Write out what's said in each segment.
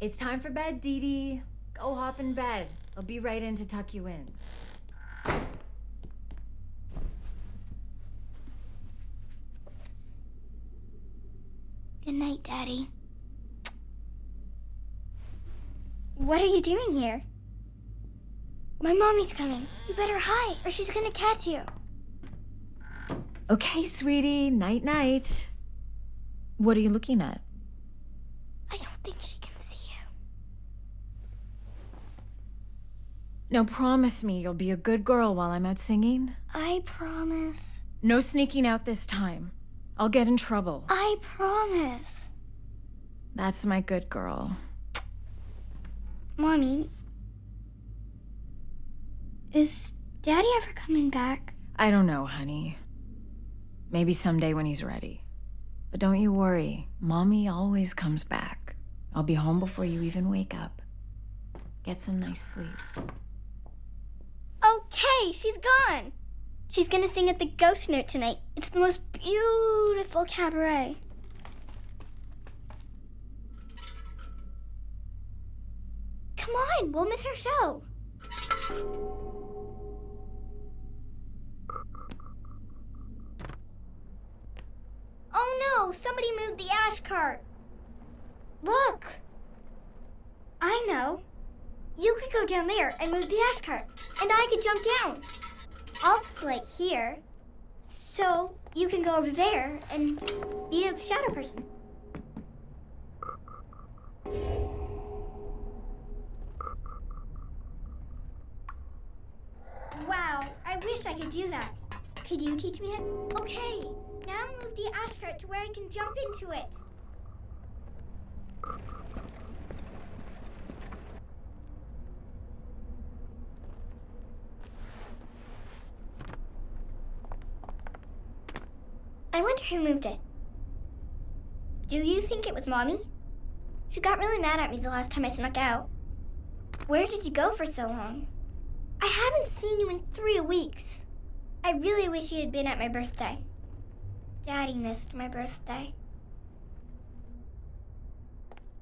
It's time for bed, Dee Dee. Go hop in bed. I'll be right in to tuck you in. Good night, Daddy. What are you doing here? My mommy's coming. You better hide, or she's gonna catch you. Okay, sweetie. Night-night. What are you looking at? I don't think she can see you. Now promise me you'll be a good girl while I'm out singing. I promise. No sneaking out this time. I'll get in trouble. I promise. That's my good girl. Mommy, is Daddy ever coming back? I don't know, honey. Maybe someday when he's ready. But don't you worry. Mommy always comes back. I'll be home before you even wake up. Get some nice sleep. Okay, she's gone. She's gonna sing at the Ghost Note tonight. It's the most beautiful cabaret. Come on, we'll miss her show. Oh no, somebody moved the ash cart. Look. I know. You could go down there and move the ash cart, and I could jump down. I'll play here, so you can go over there and be a shadow person. Wow, I wish I could do that. Could you teach me it? Okay, now move the ash cart to where I can jump into it. I wonder who moved it. Do you think it was Mommy? She got really mad at me the last time I snuck out. Where did you go for so long? I haven't seen you in 3 weeks. I really wish you had been at my birthday. Daddy missed my birthday.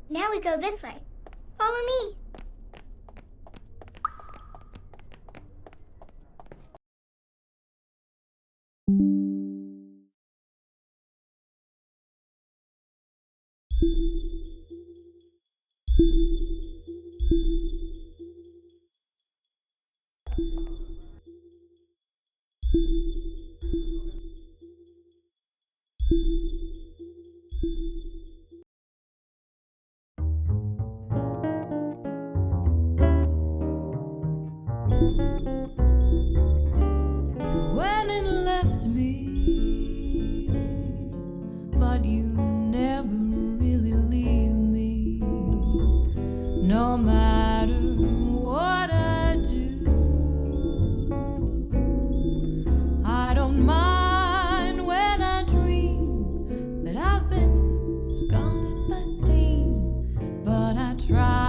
Now we go this way. Follow me. You went and left me, but you never really leave me. No matter what I do, I don't mind when I dream that I've been scalded by steam, but I try.